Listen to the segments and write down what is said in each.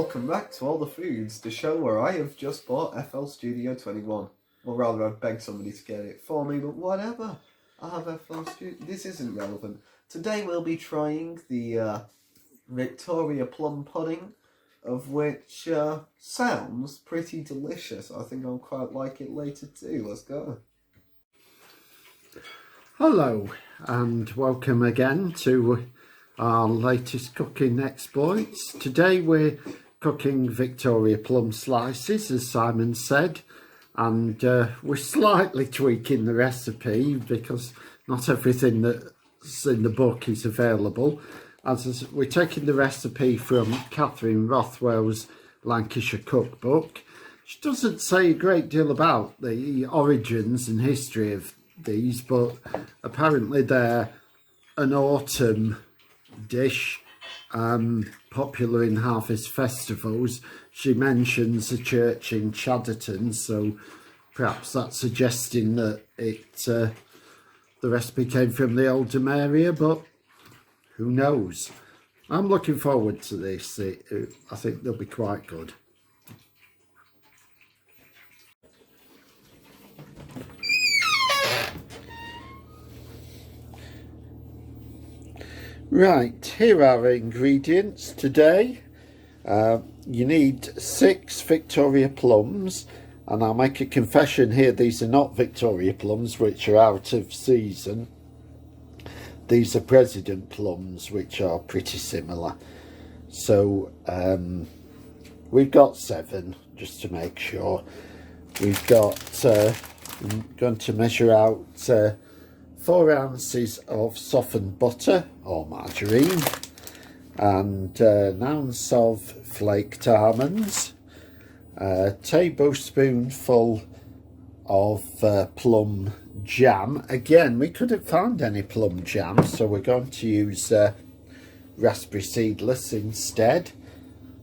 welcome back to All the Foods, the show where I have just bought FL Studio 21. Or rather, I've begged somebody to get it for me, but whatever. I have FL Studio. This isn't relevant. Today we'll be trying the Victoria Plum Pudding, of which sounds pretty delicious. I think I'll quite like it later too. Let's go. Hello and welcome again to our latest cooking exploits. Today we're cooking Victoria Plum Slices, as Simon said, and we're slightly tweaking the recipe because not everything that's in the book is available. As we're taking the recipe from Catherine Rothwell's Lancashire cookbook. She doesn't say a great deal about the origins and history of these, but apparently they're an autumn dish, popular in harvest festivals. She mentions a church in Chadderton, so perhaps that's suggesting that the recipe came from the Oldham area, but who knows. I'm looking forward to this. I think they'll be quite good. Right, here are our ingredients today. You need 6 Victoria plums, and I'll make a confession here, these are not Victoria plums which are out of season. These are President plums, which are pretty similar. So we've got 7, just to make sure. We've got, I'm going to measure out 4 ounces of softened butter or margarine, and an ounce of flaked almonds, a tablespoonful of plum jam. Again, we couldn't find any plum jam, so we're going to use raspberry seedless instead.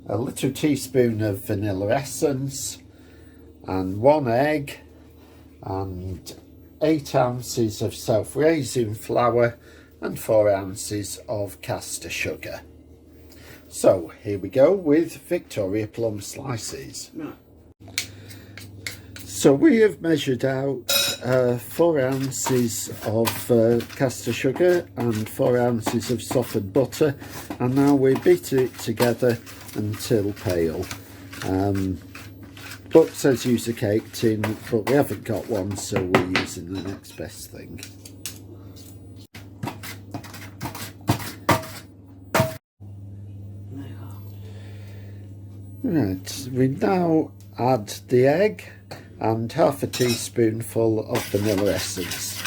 A little teaspoon of vanilla essence, and 1 egg, and 8 ounces of self-raising flour, and 4 ounces of caster sugar. So here we go with Victoria Plum Slices. So we have measured out 4 ounces of caster sugar and 4 ounces of softened butter, and now we beat it together until pale. Book says use a cake tin, but we haven't got one, so we're using the next best thing. Right, we now add the egg and half a teaspoonful of vanilla essence.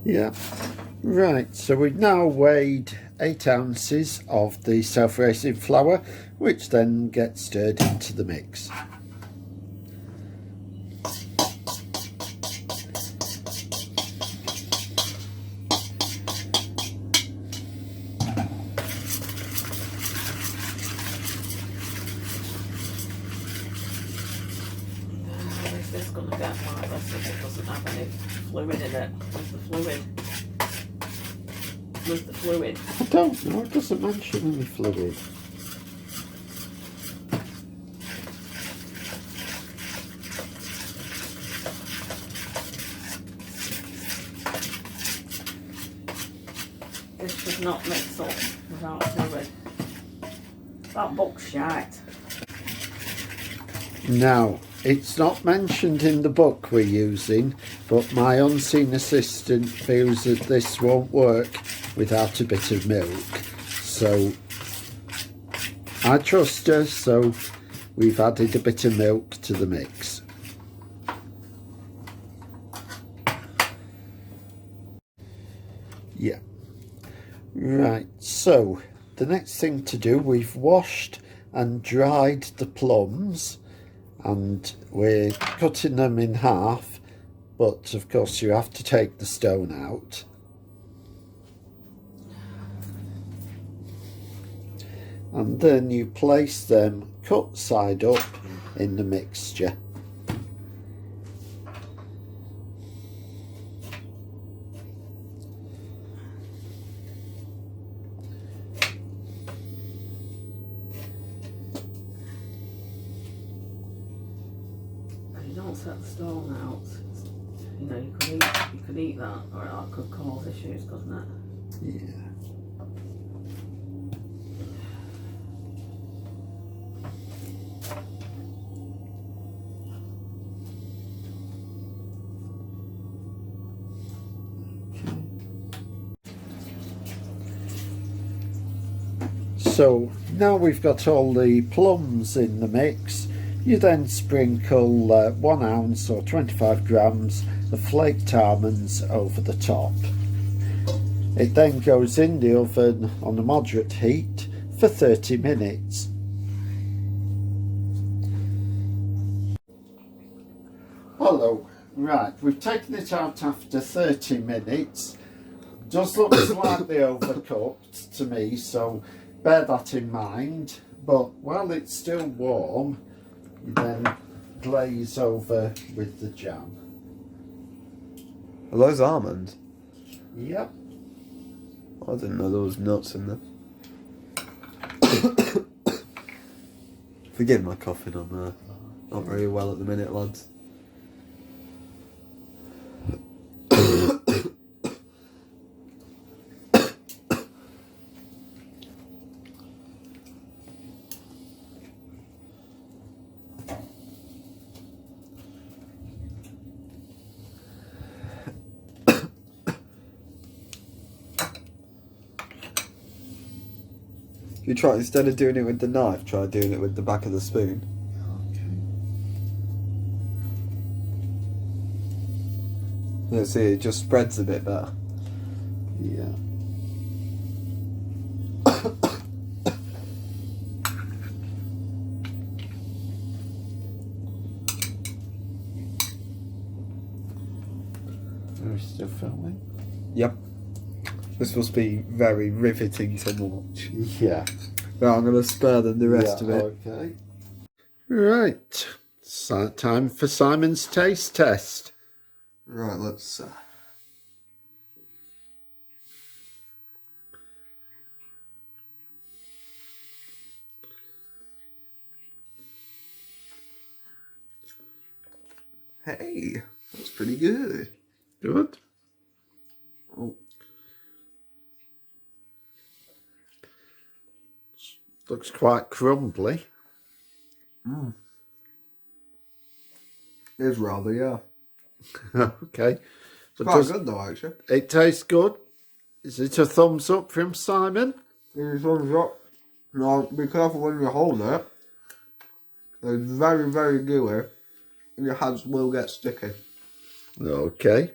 Yeah, right, so we've now weighed 8 ounces of the self-raising flour, which then gets stirred into the mix. Is this going to get like this if it doesn't have any fluid in it? Where's the fluid? Where's the fluid? I don't know, it doesn't mention any fluid. This should not mix up without fluid. That book's shite. Now, it's not mentioned in the book we're using, but my unseen assistant feels that this won't work without a bit of milk. So I trust her, so we've added a bit of milk to the mix. Yeah. Right, so the next thing to do, we've washed and dried the plums, and we're cutting them in half but of course you have to take the stone out. And then you place them cut side up in the mixture. You don't set the stone out. You know, you could eat that, or it could cause issues, couldn't it? Yeah. So now we've got all the plums in the mix, you then sprinkle 1 ounce or 25 grams of flaked almonds over the top. It then goes in the oven on a moderate heat for 30 minutes. Hello, right, we've taken it out after 30 minutes. Does look slightly overcooked to me, so bear that in mind. But while it's still warm, you then glaze over with the jam. Are those almonds? Yep. I didn't know there was nuts in there. Forgive my coughing, I'm not very well at the minute, lads. You try, instead of doing it with the knife, try doing it with the back of the spoon. Okay. Yeah, see, it just spreads a bit better. Yeah. Are we still filming? Yep. This must be very riveting to watch. Yeah. But I'm going to spare them the rest of it. Okay. Right. So, time for Simon's taste test. Right, let's... Hey, that's pretty good. Good. Oh. Looks quite crumbly. Mm. It's rather, yeah. Okay. But Quite good though, actually. It tastes good. Is it a thumbs up from Simon? It thumbs up. Now, be careful when you hold it. It's very, very gooey. And your hands will get sticky. Okay.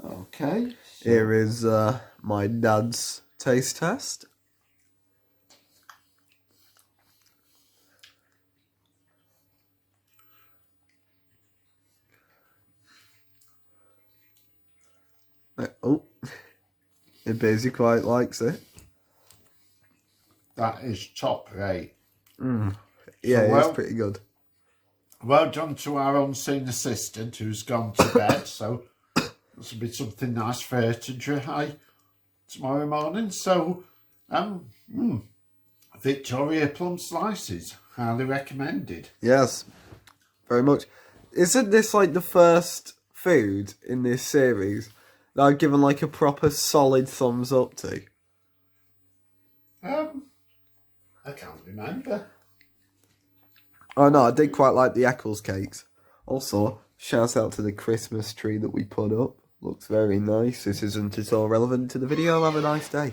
Okay. Here is my dad's taste test. Oh, it basically quite likes it. That is top rate. Mm. Yeah, So, it's pretty good. Well done to our unseen assistant who's gone to bed. So this will be something nice for her to try tomorrow morning. So, Victoria Plum Slices, highly recommended. Yes, very much. Isn't this like the first food in this series that I've given like a proper solid thumbs up to? I can't remember. Oh no, I did quite like the Eccles cakes. Also, shout out to the Christmas tree that we put up. Looks very nice. This isn't at all relevant to the video. Have a nice day.